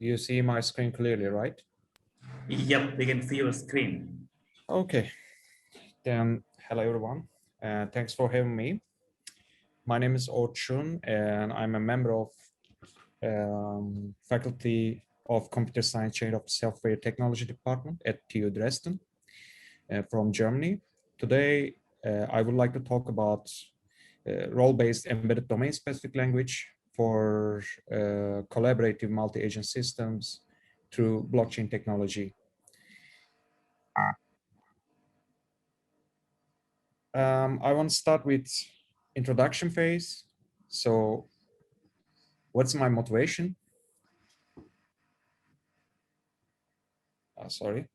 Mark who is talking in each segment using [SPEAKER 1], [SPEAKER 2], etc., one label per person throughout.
[SPEAKER 1] You see my screen clearly, right?
[SPEAKER 2] Yep, we can see your screen.
[SPEAKER 1] Okay, then hello everyone. Thanks for having me. My name is Orcun and I'm a member of faculty of computer science chain of software technology department at TU Dresden from Germany. Today, I would like to talk about role-based embedded domain-specific language for collaborative multi-agent systems through blockchain technology. I want to start with introduction phase. So what's my motivation? Sorry.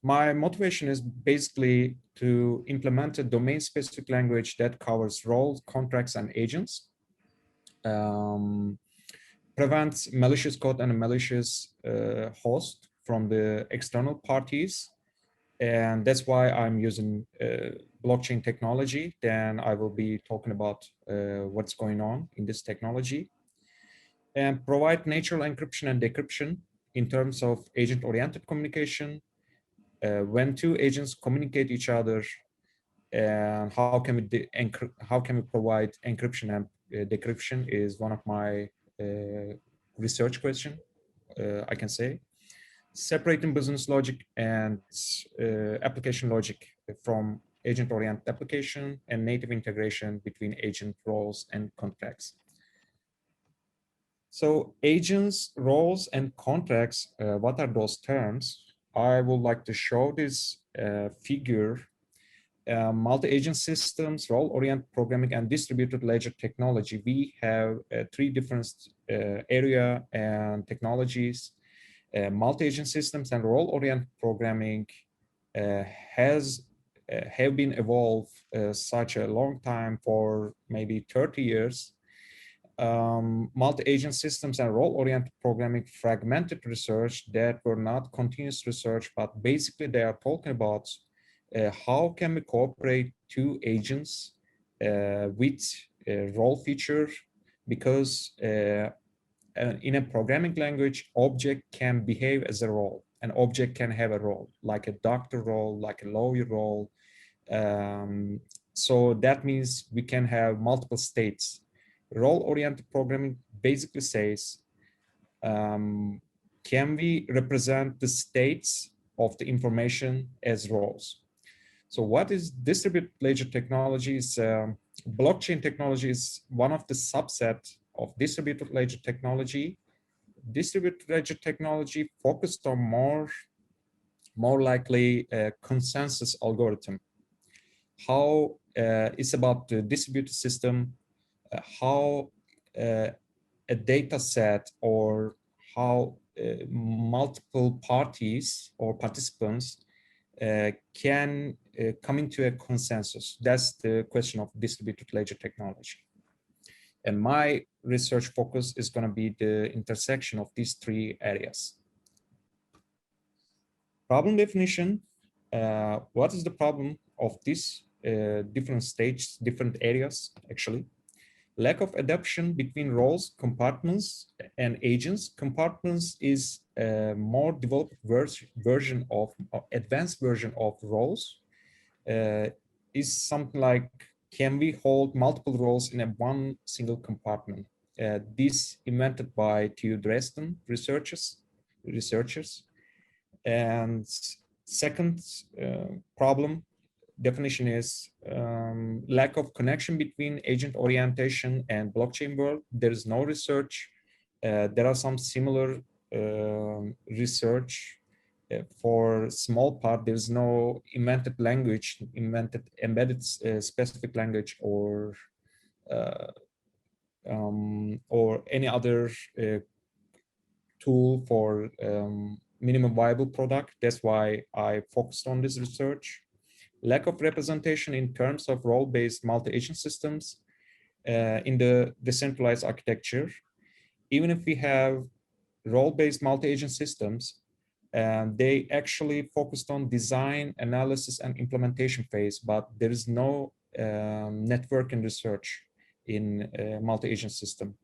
[SPEAKER 1] My motivation is basically to implement a domain-specific language that covers roles, contracts, and agents, prevents malicious code and malicious host from the external parties. And that's why I'm using blockchain technology. Then I will be talking about what's going on in this technology, and provide natural encryption and decryption in terms of agent-oriented communication. When two agents communicate each other, and how can we provide encryption and decryption is one of my research question, I can say. Separating business logic and application logic from agent-oriented application, and native integration between agent roles and contracts. So agents, roles, and contracts, what are those terms? I would like to show this figure. Multi-agent systems, role-oriented programming, and distributed ledger technology. We have three different area and technologies. Multi-agent systems and role-oriented programming have been evolved such a long time, for maybe 30 years. Multi-agent systems and role-oriented programming fragmented research that were not continuous research, but basically they are talking about how can we cooperate two agents with a role feature, because in a programming language, object can behave as a role. An object can have a role, like a doctor role, like a lawyer role. So that means we can have multiple states. Role-oriented programming basically says, can we represent the states of the information as roles? So what is distributed ledger technology? Blockchain technology is one of the subset of distributed ledger technology. Distributed ledger technology focused on more likely a consensus algorithm. How it's about the distributed system, how a data set, or how multiple parties or participants can come into a consensus. That's the question of distributed ledger technology. And my research focus is going to be the intersection of these three areas. Problem definition. What is the problem of these different stages, different areas, actually? Lack of adaptation between roles, compartments, and agents. Compartments is a more developed version of advanced version of roles. Is something like, can we hold multiple roles in a one single compartment? This invented by TU Dresden researchers. And second problem definition is lack of connection between agent orientation and blockchain world. There is no research. There are some similar research for small part. There's no invented language, embedded specific language, or any other tool for minimum viable product. That's why I focused on this research. Lack of representation in terms of role-based multi-agent systems in the decentralized architecture. Even if we have role-based multi-agent systems, they actually focused on design, analysis, and implementation phase, but there is no network and research in multi-agent system.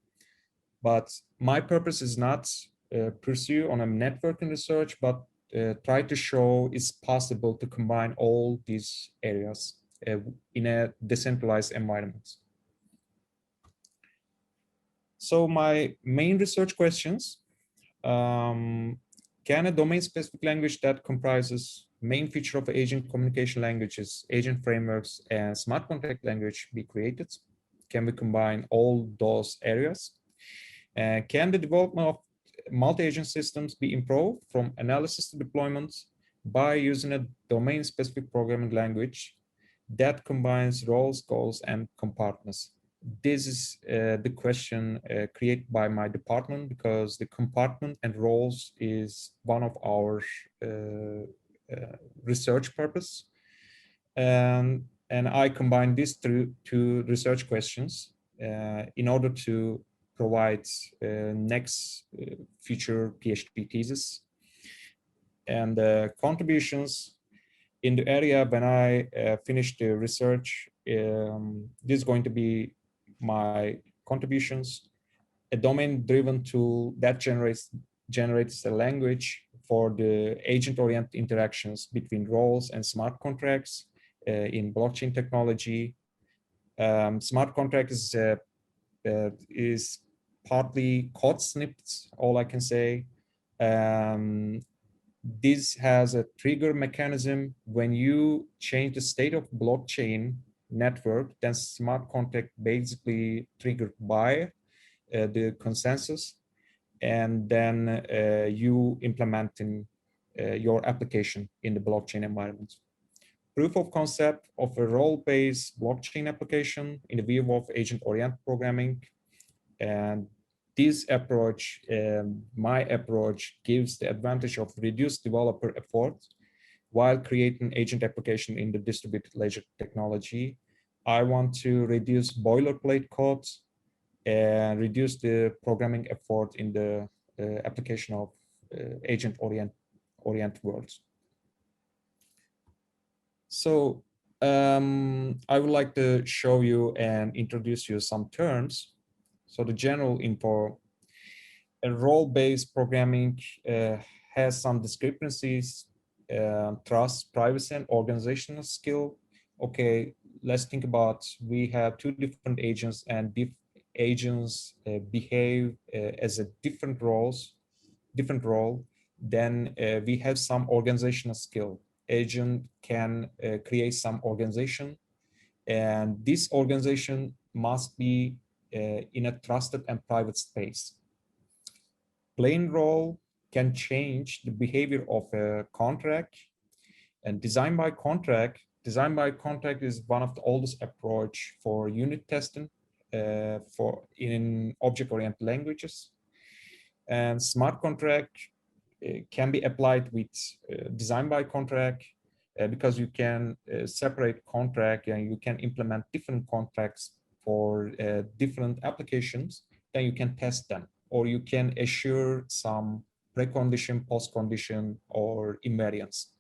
[SPEAKER 1] But my purpose is not pursue on a networking research, but try to show it's possible to combine all these areas in a decentralized environment. So my main research questions, can a domain-specific language that comprises main feature of agent communication languages, agent frameworks, and smart contract language be created? Can we combine all those areas? Can the development of multi-agent systems be improved from analysis to deployment by using a domain-specific programming language that combines roles, goals, and compartments? This is the question created by my department, because the compartment and roles is one of our research purpose. And I combine these two research questions in order to provide next future PhD thesis. And contributions in the area when I finish the research, this is going to be my contributions: a domain-driven tool that generates a language for the agent-oriented interactions between roles and smart contracts in blockchain technology. Smart contract is partly code snippets, all I can say. This has a trigger mechanism. When you change the state of blockchain network, then smart contract basically triggered by the consensus, and then you implementing your application in the blockchain environment. Proof of concept of a role-based blockchain application in the view of agent-oriented programming. And this approach, my approach, gives the advantage of reduced developer effort while creating agent application in the distributed ledger technology. I want to reduce boilerplate code and reduce the programming effort in the application of agent-oriented worlds. So I would like to show you and introduce you some terms. So the general info: a role-based programming has some discrepancies, trust, privacy, and organizational skill. Okay, let's think about, we have two different agents, and agents behave as a different role. Then we have some organizational skill. Agent can create some organization, and this organization must be in a trusted and private space. Plain role can change the behavior of a contract. And design by contract is one of the oldest approach for unit testing in object-oriented languages. And smart contract can be applied with design by contract, because you can separate contract and you can implement different contracts for different applications. Then you can test them, or you can assure some precondition, postcondition, or invariance,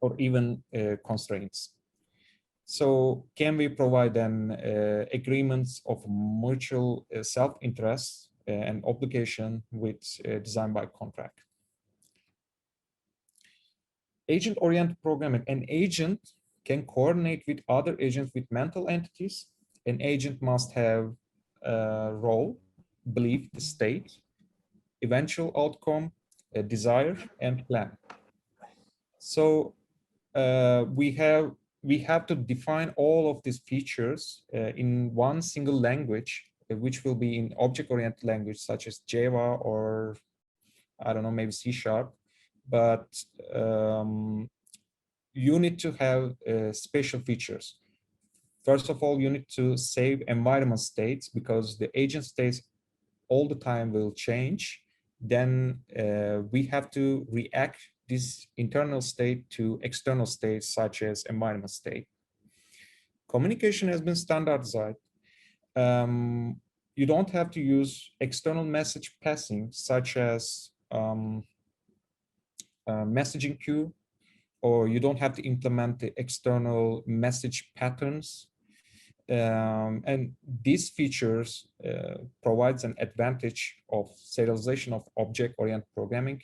[SPEAKER 1] or even constraints. So can we provide then agreements of mutual self-interest and obligation with design by contract? Agent-oriented programming. An agent can coordinate with other agents with mental entities. An agent must have a role, belief, state, eventual outcome, a desire, and plan. So we have to define all of these features in one single language, which will be in object-oriented language such as Java, or I don't know, maybe C#. But you need to have special features. First of all, you need to save environment states, because the agent states all the time will change. Then we have to react this internal state to external states such as environment state. Communication has been standardized. You don't have to use external message passing such as messaging queue, or you don't have to implement the external message patterns. And these features provides an advantage of serialization of object-oriented programming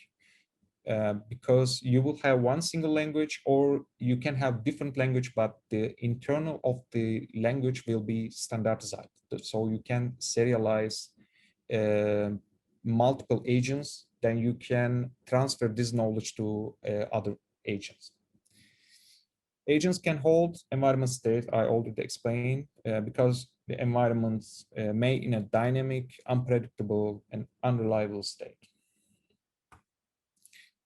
[SPEAKER 1] because you will have one single language, or you can have different language, but the internal of the language will be standardized. So you can serialize multiple agents, then you can transfer this knowledge to other agents. Agents can hold environment state, I already explained, because the environments may in a dynamic, unpredictable, and unreliable state.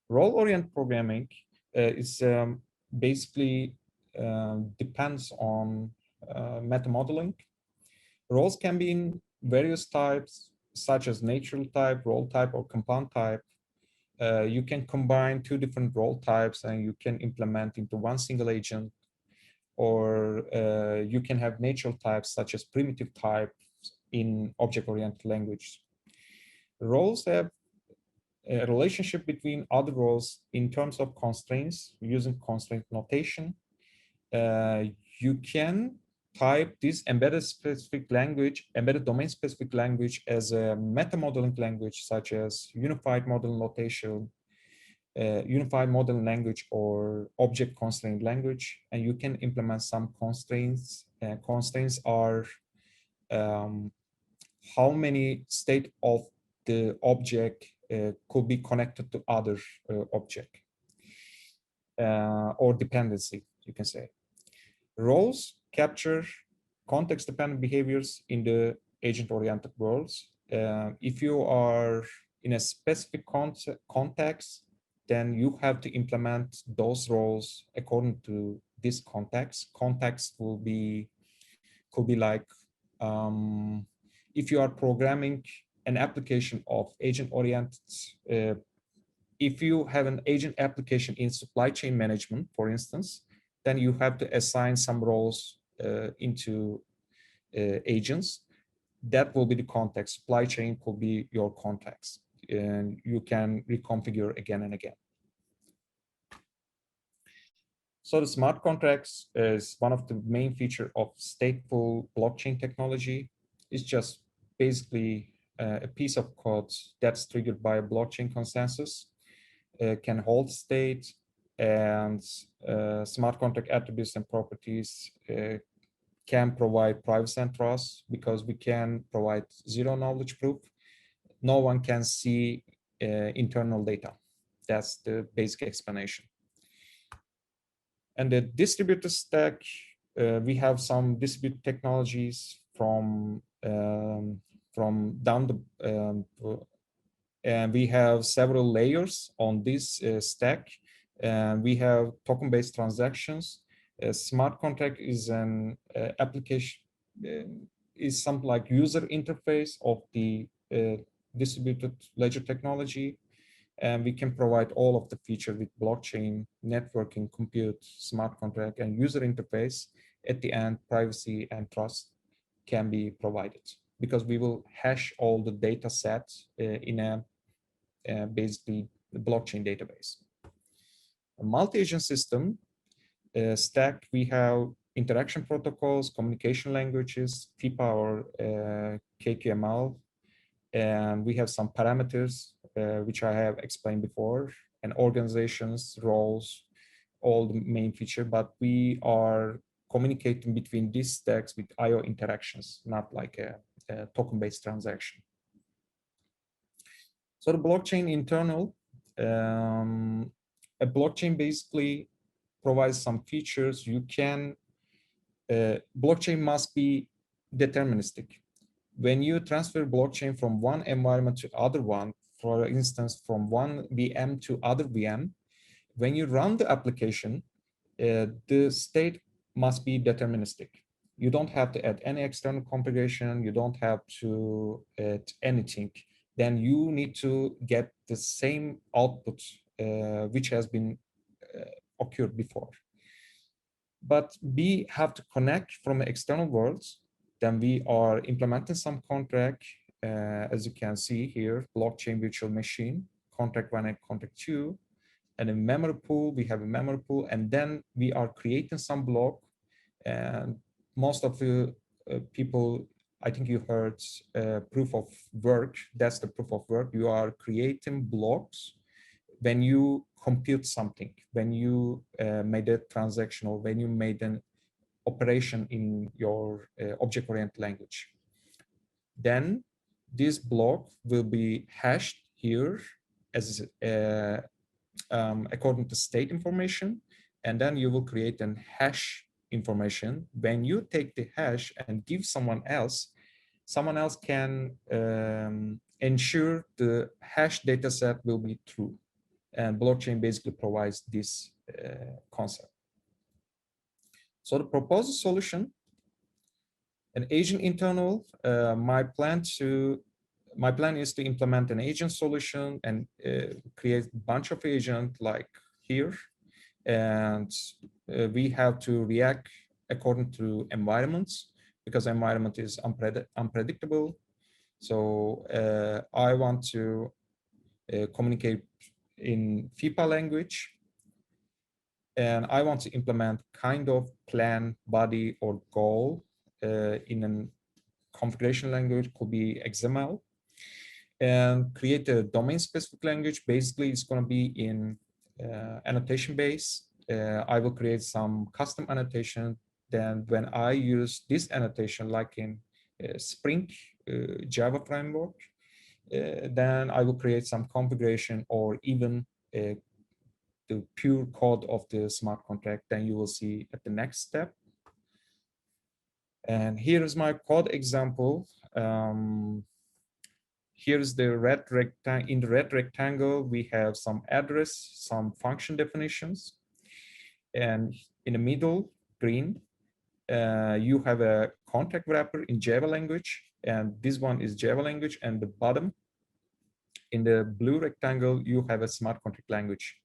[SPEAKER 1] Role-oriented programming is basically depends on meta modeling. Roles can be in various types, such as natural type, role type, or compound type. You can combine two different role types and you can implement into one single agent, or you can have natural types such as primitive type in object-oriented language. Roles have a relationship between other roles in terms of constraints using constraint notation. You can type this embedded specific language, embedded domain specific language as a meta modeling language, such as unified model notation, unified model language, or object constraint language, and you can implement some constraints. Constraints are how many state of the object could be connected to other object or dependency, you can say. Roles capture context-dependent behaviors in the agent-oriented worlds. If you are in a specific context, then you have to implement those roles according to this context. Context could be like if you are programming an application of agent-oriented, if you have an agent application in supply chain management, for instance, then you have to assign some roles into agents. That will be the context. Supply chain could be your context, and you can reconfigure again and again. So the smart contracts is one of the main features of stateful blockchain technology. It's just basically a piece of code that's triggered by a blockchain consensus, can hold state, and smart contract attributes and properties can provide privacy and trust because we can provide zero knowledge proof. No one can see internal data. That's the basic explanation. And the distributed stack, we have some distributed technologies from down the, and we have several layers on this stack. We have token-based transactions. A smart contract is an application, is something like user interface of the distributed ledger technology. And we can provide all of the features with blockchain, networking, compute, smart contract, and user interface. At the end, privacy and trust can be provided because we will hash all the data sets in a basically the blockchain database. A multi-agent system stack, we have interaction protocols, communication languages, FIPA or KQML, and we have some parameters which I have explained before, and organizations, roles, all the main feature, but we are communicating between these stacks with IO interactions, not like a token-based transaction. So the blockchain internal, a blockchain basically provides some features. You can, blockchain must be deterministic. When you transfer blockchain from one environment to other one, for instance, from one VM to other VM, when you run the application, the state must be deterministic. You don't have to add any external configuration. You don't have to add anything. Then you need to get the same output which has been occurred before. But we have to connect from external worlds. Then we are implementing some contract, as you can see here, blockchain virtual machine, contract 1 and contract 2, and a memory pool. We have a memory pool, and then we are creating some block, and most of the people, I think you heard proof of work. That's the proof of work. You are creating blocks when you compute something, when you made a transaction, or when you made an operation in your object-oriented language. Then this block will be hashed here as according to state information, and then you will create an hash information. When you take the hash and give someone else can ensure the hash data set will be true. And blockchain basically provides this concept. So the proposed solution, an agent internal, my plan is to implement an agent solution and create a bunch of agents like here. And we have to react according to environments, because environment is unpredictable. So I want to communicate in FIPA language, and I want to implement kind of plan, body, or goal in a configuration language, could be XML, and create a domain-specific language. Basically, it's going to be in annotation base. I will create some custom annotation. Then when I use this annotation, like in Spring Java framework, then I will create some configuration, or even the pure code of the smart contract. Then you will see at the next step. And here is my code example. Here's the red rectangle. In the red rectangle, we have some address, some function definitions. And in the middle, green, you have a contract wrapper in Java language. And this one is Java language. And the bottom, in the blue rectangle, you have a smart contract language.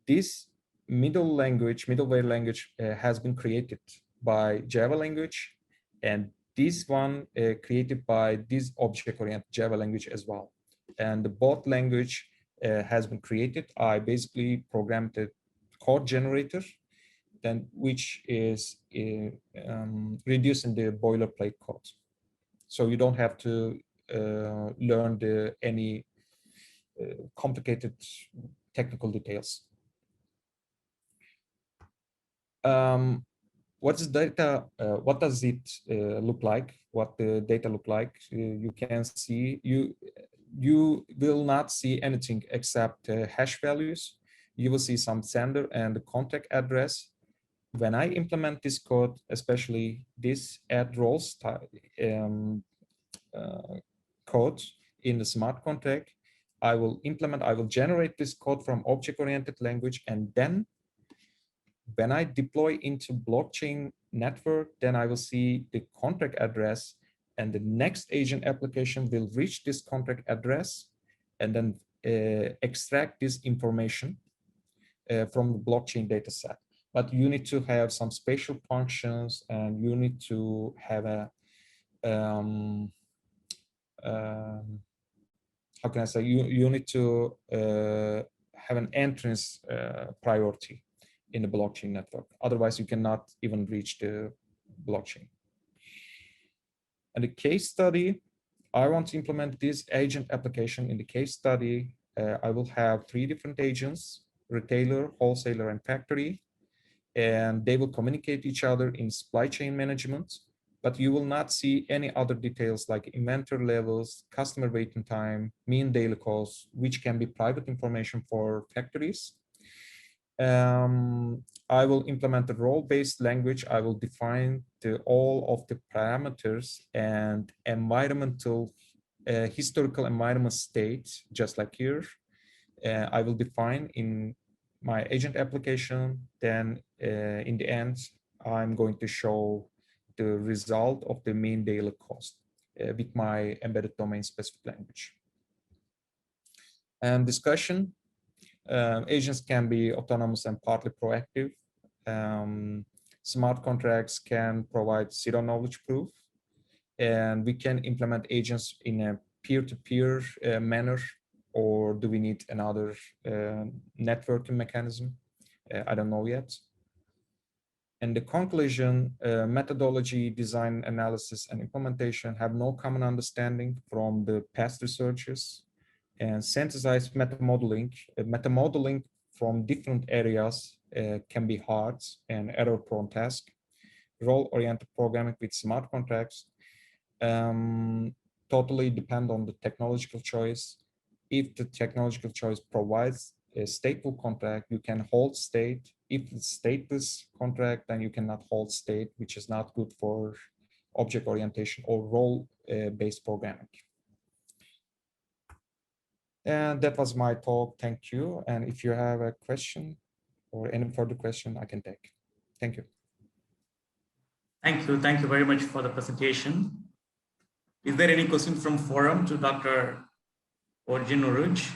[SPEAKER 1] This middleware language has been created by Java language, and this one created by this object-oriented Java language as well. And the both language has been created. I basically programmed the code generator, then which is reducing the boilerplate code. So you don't have to learn any complicated technical details. What is data? What does it look like? What the data look like? You can see, you will not see anything except hash values. You will see some sender and the contact address. When I implement this code, especially this add roles code in the smart contract, I will generate this code from object-oriented language, and then when I deploy into blockchain network, then I will see the contract address, and the next agent application will reach this contract address and then extract this information from the blockchain data set. But you need to have some spatial functions, and you need to have a, how can I say, you need to have an entrance priority in the blockchain network. Otherwise, you cannot even reach the blockchain. And the case study, I want to implement this agent application. In the case study, I will have 3 different agents: retailer, wholesaler, and factory. And they will communicate each other in supply chain management. But you will not see any other details like inventory levels, customer waiting time, mean daily cost, which can be private information for factories. I will implement the role-based language. I will define all of the parameters and environmental, historical environment state, just like here. I will define in my agent application. Then in the end, I'm going to show the result of the mean daily cost with my embedded domain specific language. And discussion. Agents can be autonomous and partly proactive. Smart contracts can provide zero knowledge proof, and we can implement agents in a peer-to-peer manner, or do we need another networking mechanism? I don't know yet. And the conclusion, methodology, design, analysis, and implementation have no common understanding from the past researchers, and synthesized meta-modeling from different areas can be hard and error-prone task. Role-oriented programming with smart contracts totally depend on the technological choice. If the technological choice provides a stateful contract, you can hold state. If it's stateless contract, then you cannot hold state, which is not good for object orientation or role-based programming. And that was my talk. Thank you. And if you have a question or any further question, I can take. Thank you.
[SPEAKER 2] Thank you. Thank you very much for the presentation. Is there any question from forum to Dr. Orcun Oruc?